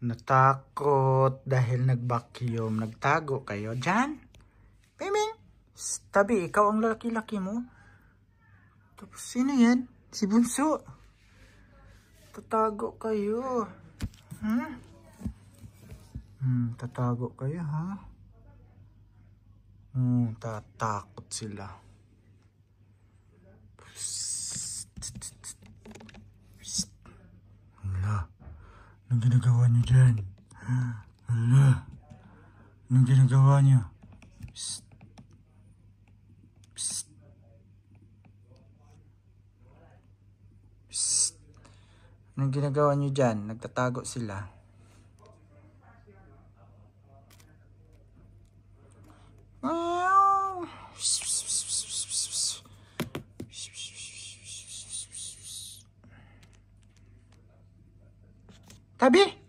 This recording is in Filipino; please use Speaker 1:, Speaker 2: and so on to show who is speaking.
Speaker 1: Natakot dahil nag-vacuum. Nagtago kayo dyan? Piming! Tabi, ikaw ang laki-laki mo. Tapos sino yan? Si Bunso. Tatago kayo. Tatago kayo ha? Tatakot sila. Hala. Anong ginagawa niyo dyan? Hala. Anong ginagawa niyo? Psst. Psst. Psst. Anong ginagawa niyo dyan? Nagtatago sila. Tabi!